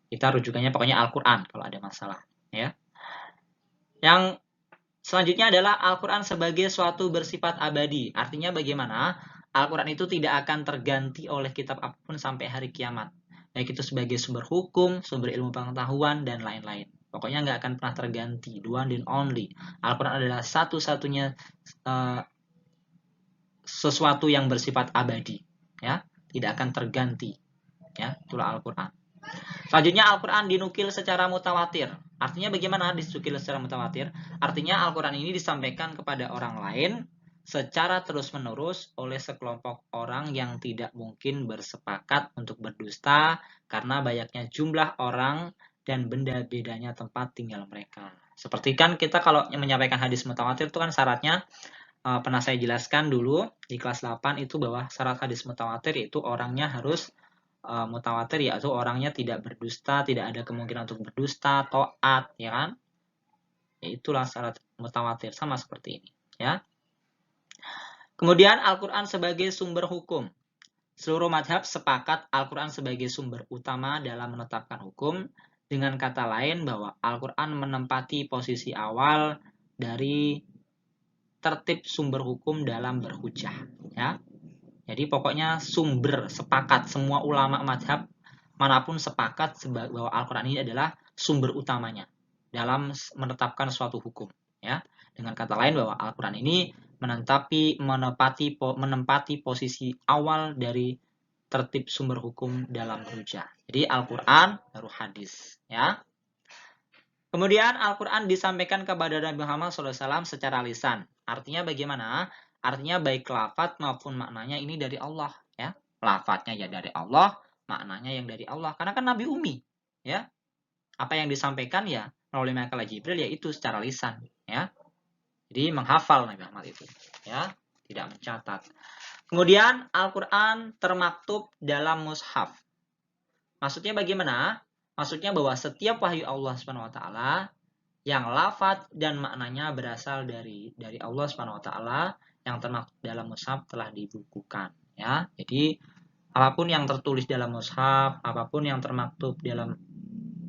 Kita rujukannya pokoknya Al-Quran kalau ada masalah, ya. Yang selanjutnya adalah Al-Quran sebagai suatu bersifat abadi. Artinya bagaimana? Al-Quran itu tidak akan terganti oleh kitab apapun sampai hari kiamat. Baik itu sebagai sumber hukum, sumber ilmu pengetahuan, dan lain-lain. Pokoknya nggak akan pernah terganti. The one and only. Al-Quran adalah satu-satunya sesuatu yang bersifat abadi. Ya, tidak akan terganti. Ya, itulah Al-Quran. Selanjutnya Al-Quran dinukil secara mutawatir. Artinya bagaimana dinukil secara mutawatir? Artinya Al-Quran ini disampaikan kepada orang lain secara terus-menerus oleh sekelompok orang yang tidak mungkin bersepakat untuk berdusta karena banyaknya jumlah orang dan benda bedanya tempat tinggal mereka. Seperti kan kita kalau menyampaikan hadis mutawatir itu kan syaratnya pernah saya jelaskan dulu di kelas 8 itu bahwa syarat hadis mutawatir yaitu orangnya harus mutawatir, yaitu orangnya tidak berdusta, tidak ada kemungkinan untuk berdusta, taat, ya kan? Ya itulah syarat mutawatir, sama seperti ini, ya. Kemudian Al-Qur'an sebagai sumber hukum. Seluruh madhab sepakat Al-Qur'an sebagai sumber utama dalam menetapkan hukum. Dengan kata lain bahwa Al-Qur'an menempati posisi awal dari tertib sumber hukum dalam berhujjah, ya. Jadi pokoknya sumber sepakat, semua ulama madhab manapun sepakat bahwa Al-Quran ini adalah sumber utamanya dalam menetapkan suatu hukum. Ya, dengan kata lain bahwa Al-Quran ini menempati posisi awal dari tertib sumber hukum dalam berhujjah. Jadi Al-Quran baru hadis. Ya. Kemudian Al-Quran disampaikan kepada Nabi Muhammad SAW secara lisan. Artinya bagaimana? Artinya baik lafaz maupun maknanya ini dari Allah, ya. Lafaznya ya dari Allah, maknanya yang dari Allah. Karena kan Nabi Umi, ya. Apa yang disampaikan ya melalui makalah Jibril yaitu secara lisan, ya. Jadi menghafal Nabi Muhammad itu, ya, tidak mencatat. Kemudian Al-Quran termaktub dalam mushaf. Maksudnya bagaimana? Maksudnya bahwa setiap wahyu Allah SWT yang lafaz dan maknanya berasal dari Allah SWT yang termaktub dalam mushaf telah dibukukan, ya. Jadi apapun yang tertulis dalam mushaf, apapun yang termaktub dalam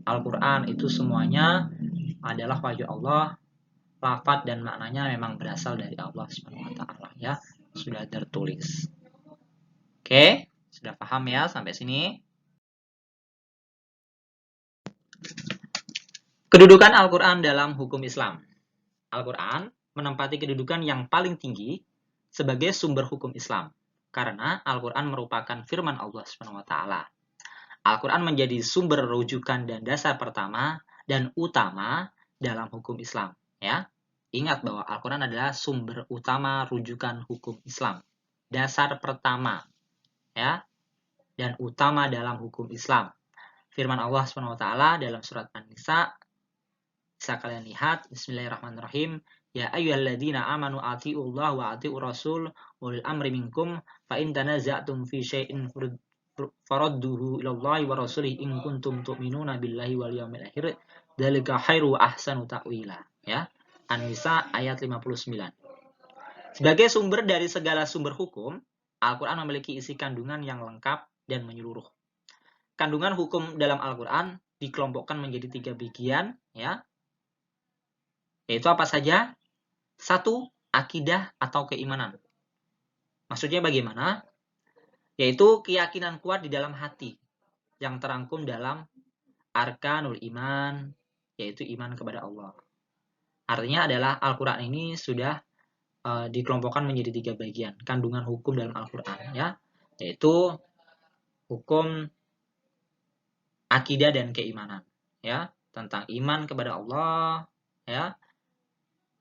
Al-Qur'an itu semuanya adalah wahyu Allah, lafaz dan maknanya memang berasal dari Allah SWT, ya. Sudah tertulis. Oke, sudah paham ya sampai sini? Kedudukan Al-Qur'an dalam hukum Islam. Al-Qur'an menempati kedudukan yang paling tinggi sebagai sumber hukum Islam karena Al-Qur'an merupakan firman Allah SWT. Al-Qur'an menjadi sumber rujukan dan dasar pertama dan utama dalam hukum Islam, ya. Ingat bahwa Al-Qur'an adalah sumber utama rujukan hukum Islam, dasar pertama, ya, dan utama dalam hukum Islam. Firman Allah SWT dalam surat An-Nisa, bisa kalian lihat, Bismillahirrahmanirrahim. Ya ayyuhalladzina amanu atiiullah wa atiiur rasul ulil amri minkum fa in tanaza'tum fi syai'in faradduhu ilallahi wa rasulih in kuntum tu'minuna billahi wal yawmil akhir dzalika khairu wa ahsanu ta'wila, ya. An-Nisa ayat 59. Sebagai sumber dari segala sumber hukum, Al-Qur'an memiliki isi kandungan yang lengkap dan menyeluruh. Kandungan hukum dalam Al-Qur'an dikelompokkan menjadi 3 bagian, ya. Yaitu apa saja? 1. Akidah atau keimanan. Maksudnya bagaimana? Yaitu keyakinan kuat di dalam hati yang terangkum dalam arkanul iman, yaitu iman kepada Allah. Artinya adalah Al-Quran ini sudah dikelompokkan menjadi 3 bagian kandungan hukum dalam Al-Quran, ya, yaitu hukum akidah dan keimanan, ya, tentang iman kepada Allah, ya,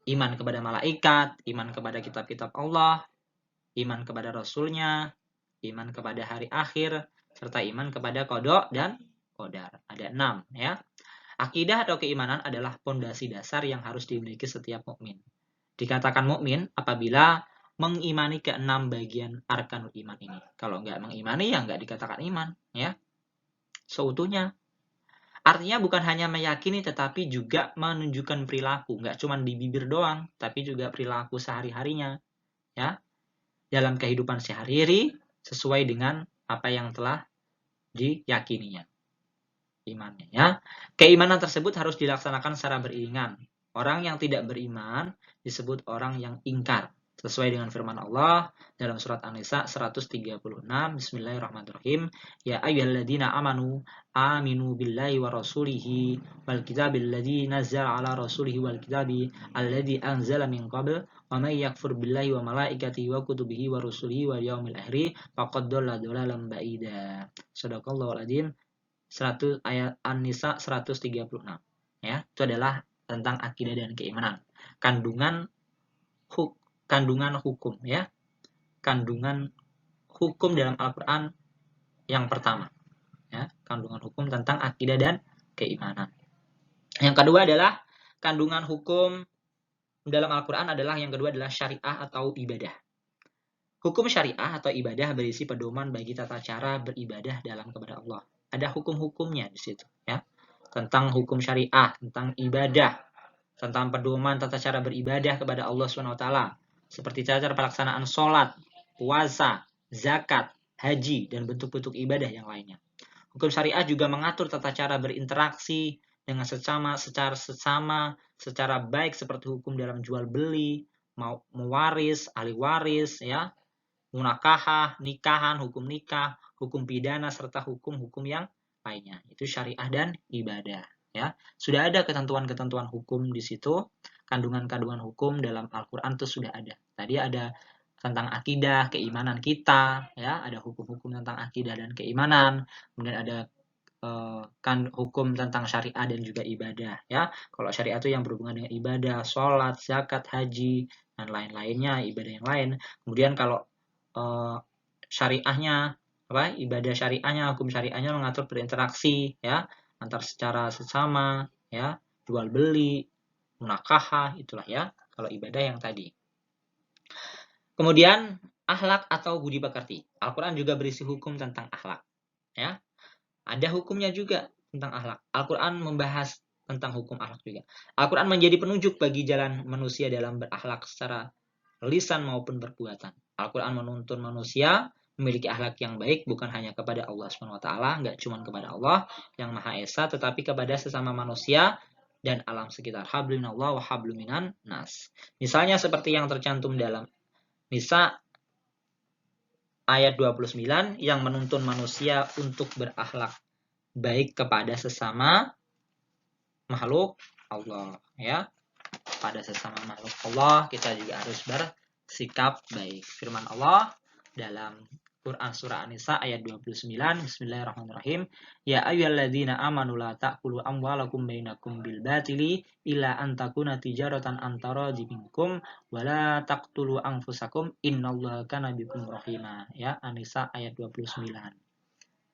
iman kepada malaikat, iman kepada kitab-kitab Allah, iman kepada Rasulnya, iman kepada hari akhir, serta iman kepada qada dan qadar. Ada 6, ya. Akidah atau keimanan adalah pondasi dasar yang harus dimiliki setiap mukmin. Dikatakan mukmin apabila mengimani ke-6 bagian arkanul iman ini. Kalau nggak mengimani ya nggak dikatakan iman, ya. Seutuhnya. Artinya bukan hanya meyakini tetapi juga menunjukkan perilaku, nggak cuma di bibir doang, tapi juga perilaku sehari-harinya, ya. Dalam kehidupan sehari-hari sesuai dengan apa yang telah diyakininya. Imannya, ya. Keimanan tersebut harus dilaksanakan secara beriringan. Orang yang tidak beriman disebut orang yang ingkar. Sesuai dengan firman Allah dalam surat An-Nisa 136, Bismillahirrahmanirrahim. Ya ayyuhalladzina amanu aminu billahi wa rasulihi wal kitabil ladzi nazzala ala rasulihi wal kitabi alladzi anzala min qabl wa may yakfur billahi wa malaikatihi wa kutubihi wa rusulihi wal yaumil akhir faqad dhalla dhalalan ba'ida. Shadaqallahul adzim. 100 ayat An-Nisa 136, ya. Itu adalah tentang akidah dan keimanan. Kandungan hukum, ya. Kandungan hukum dalam Al-Qur'an yang pertama, ya. Kandungan hukum tentang akidah dan keimanan. Yang kedua adalah kandungan hukum dalam Al-Quran adalah yang kedua adalah syariah atau ibadah. Hukum syariah atau ibadah berisi pedoman bagi tata cara beribadah dalam kepada Allah. Ada hukum-hukumnya di situ, ya. Tentang hukum syariah, tentang ibadah, tentang pedoman tata cara beribadah kepada Allah SWT. Seperti cara pelaksanaan sholat, puasa, zakat, haji, dan bentuk-bentuk ibadah yang lainnya. Hukum syariah juga mengatur tata cara berinteraksi dengan secara baik seperti hukum dalam jual beli, mewaris, ahli waris, ya, munakahah, nikahan, hukum nikah, hukum pidana, serta hukum-hukum yang lainnya. Itu syariah dan ibadah. Ya, sudah ada ketentuan-ketentuan hukum di situ, kandungan-kandungan hukum dalam Al-Quran itu sudah ada. Tadi ada tentang akidah, keimanan kita, ya, ada hukum-hukum tentang akidah dan keimanan, kemudian ada kan hukum tentang syariah dan juga ibadah, ya. Kalau syariah itu yang berhubungan dengan ibadah, sholat, zakat, haji, dan lain-lainnya, ibadah yang lain. Kemudian kalau syariahnya, ibadah syariahnya, hukum syariahnya mengatur berinteraksi, ya, antar secara sesama, ya, jual beli, munakahah, itulah, ya, kalau ibadah yang tadi. Kemudian akhlak atau budi pekerti. Al-Quran juga berisi hukum tentang akhlak, ya. Ada hukumnya juga tentang akhlak. Al-Quran membahas tentang hukum akhlak juga. Al-Quran menjadi penunjuk bagi jalan manusia dalam berakhlak secara lisan maupun perbuatan. Al-Quran menuntun manusia memiliki akhlak yang baik bukan hanya kepada Allah SWT, nggak cuma kepada Allah yang Maha Esa, tetapi kepada sesama manusia dan alam sekitar. Habluminallah wa habluminan nas. Misalnya seperti yang tercantum dalam Nisa ayat 29 yang menuntun manusia untuk berakhlak baik kepada sesama makhluk Allah, ya. Pada sesama makhluk Allah kita juga harus bersikap baik. Firman Allah dalam Quran surah An-Nisa ayat 29, Bismillahirrahmanirrahim. Ya ayyuhalladzina amanu la ta'kulu amwalakum bainakum bil batili illa an takuna tijaratan antara minkum wa la taqtulu anfusakum innallaha kana bikum rahima. Ya, An-Nisa ayat 29.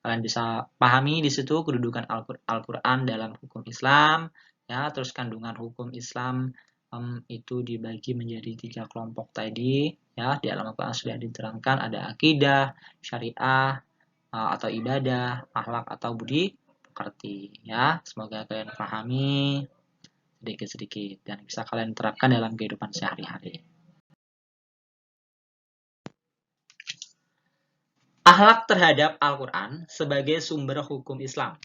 Kalian bisa pahami di situ kedudukan Al-Quran dalam hukum Islam, ya. Terus kandungan hukum Islam itu dibagi menjadi 3 kelompok tadi, ya. Di dalam Al-Quran sudah diterangkan ada akidah, syariah atau ibadah, akhlak atau budi pekerti, ya. Semoga kalian pahami sedikit-sedikit dan bisa kalian terapkan dalam kehidupan sehari-hari. Akhlak terhadap Al-Quran sebagai sumber hukum Islam.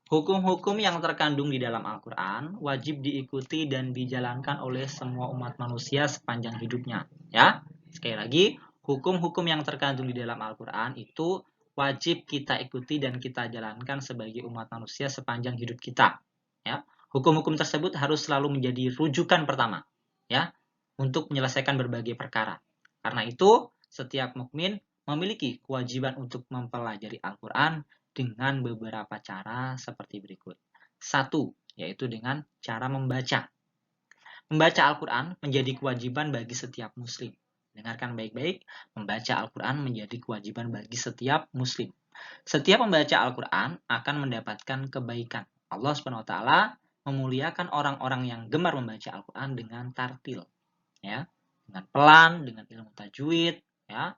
Hukum-hukum yang terkandung di dalam Al-Quran wajib diikuti dan dijalankan oleh semua umat manusia sepanjang hidupnya. Ya, sekali lagi, hukum-hukum yang terkandung di dalam Al-Quran itu wajib kita ikuti dan kita jalankan sebagai umat manusia sepanjang hidup kita. Ya, hukum-hukum tersebut harus selalu menjadi rujukan pertama, ya, untuk menyelesaikan berbagai perkara. Karena itu, setiap mukmin memiliki kewajiban untuk mempelajari Al-Quran dengan beberapa cara seperti berikut. 1, yaitu dengan cara membaca. Membaca Al-Quran menjadi kewajiban bagi setiap muslim. Dengarkan baik-baik, membaca Al-Quran menjadi kewajiban bagi setiap muslim. Setiap membaca Al-Quran akan mendapatkan kebaikan. Allah SWT memuliakan orang-orang yang gemar membaca Al-Quran dengan tartil, ya, dengan pelan, dengan ilmu tajwid, ya.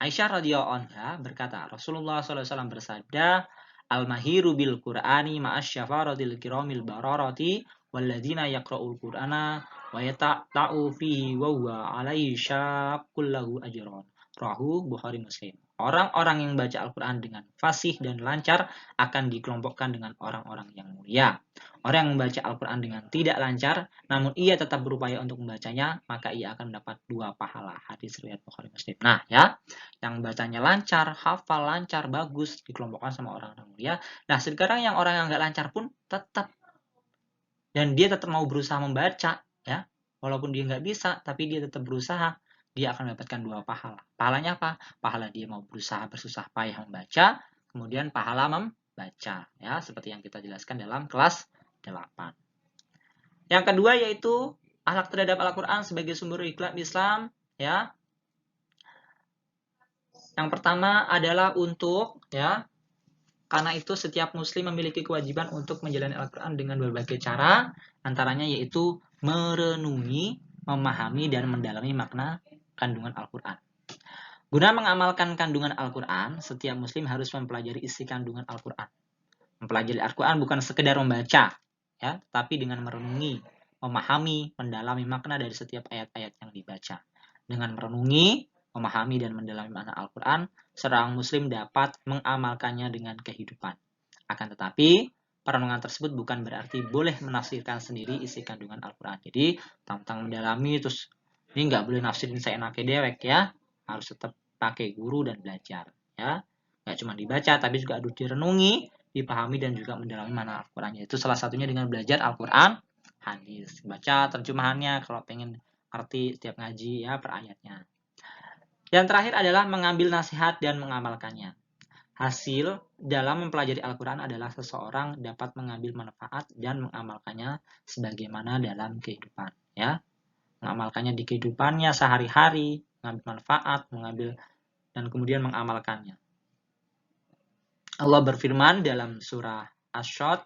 Aisyah radhiyallahu anha berkata, Rasulullah SAW bersabda, Al-mahiru bil Qur'ani ma'asyafaratil kiramil bararati walladzina yaqra'ul Qur'ana wa yata'u fihi wa huwa alaihi syaqqul lahu ajran. Rawahu Bukhari Muslim. Orang-orang yang baca Al-Quran dengan fasih dan lancar akan dikelompokkan dengan orang-orang yang mulia. Orang yang membaca Al-Quran dengan tidak lancar, namun ia tetap berupaya untuk membacanya, maka ia akan mendapat 2 pahala. Hadis riwayat Bukhari Muslim. Nah, ya, yang bacanya lancar, hafal lancar, bagus, dikelompokkan sama orang-orang mulia. Nah, sekarang yang orang yang nggak lancar pun tetap, dan dia tetap mau berusaha membaca, ya, walaupun dia nggak bisa, tapi dia tetap berusaha, dia akan mendapatkan 2 pahala. Pahalanya apa? Pahala dia mau berusaha bersusah payah membaca, kemudian pahala membaca, ya, seperti yang kita jelaskan dalam kelas 8. Yang kedua yaitu akhlak terhadap Al-Quran sebagai sumber Islam, ya. Yang pertama adalah untuk, ya, Karena itu setiap muslim memiliki kewajiban untuk menjalani Al-Quran dengan berbagai cara, antaranya yaitu merenungi, memahami, dan mendalami makna kandungan Al-Quran. Guna mengamalkan kandungan Al-Quran, setiap muslim harus mempelajari isi kandungan Al-Quran. Mempelajari Al-Quran bukan sekedar membaca, ya, tapi dengan merenungi, memahami, mendalami makna dari setiap ayat-ayat yang dibaca. Dengan merenungi, memahami, dan mendalami makna Al-Quran, seorang muslim dapat mengamalkannya dengan kehidupan. Akan tetapi, perenungan tersebut bukan berarti boleh menafsirkan sendiri isi kandungan Al-Quran. Jadi, tentang mendalami, terus ini nggak boleh nafsirin seenaknya dewek ya. Harus tetap pakai guru dan belajar. Ya. Nggak cuma dibaca, tapi juga harus direnungi, dipahami, dan juga mendalami makna Al-Quran. Itu salah satunya dengan belajar Al-Quran hadis. Baca terjemahannya kalau pengen ngerti setiap ngaji ya per ayatnya. Yang terakhir adalah mengambil nasihat dan mengamalkannya. Hasil dalam mempelajari Al-Quran adalah seseorang dapat mengambil manfaat dan mengamalkannya sebagaimana dalam kehidupan. Ya, mengamalkannya di kehidupannya sehari-hari, mengambil manfaat, dan kemudian mengamalkannya. Allah berfirman dalam surah Asy-Syad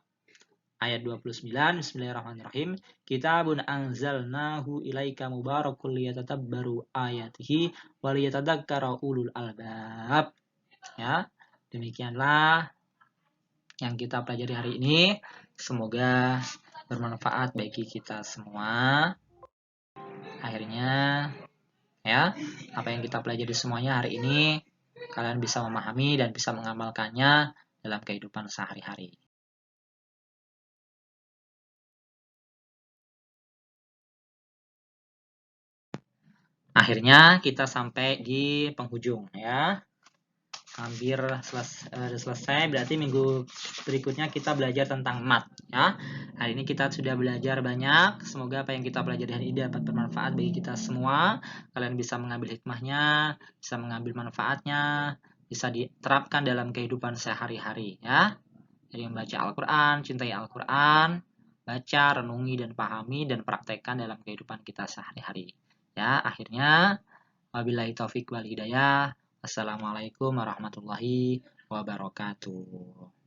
ayat 29, Bismillahirrahmanirrahim. Kitabun anzalnahu ilaika mubarakul liyatadabbaru ayatihi wa liyatadzakkara ulul albab. Ya, demikianlah yang kita pelajari hari ini. Semoga bermanfaat bagi kita semua. Akhirnya, ya, apa yang kita pelajari semuanya hari ini, kalian bisa memahami dan bisa mengamalkannya dalam kehidupan sehari-hari. Akhirnya kita sampai di penghujung ya. Hampir selesai, berarti minggu berikutnya kita belajar tentang mat ya. Hari ini kita sudah belajar banyak, semoga apa yang kita pelajari hari ini dapat bermanfaat bagi kita semua. Kalian bisa mengambil hikmahnya, bisa mengambil manfaatnya, bisa diterapkan dalam kehidupan sehari-hari ya. Jadi membaca Al-Quran, cintai Al-Quran, baca, renungi, dan pahami, dan praktekkan dalam kehidupan kita sehari-hari ya. Akhirnya wabillahi taufik wal hidayah. Assalamualaikum warahmatullahi wabarakatuh.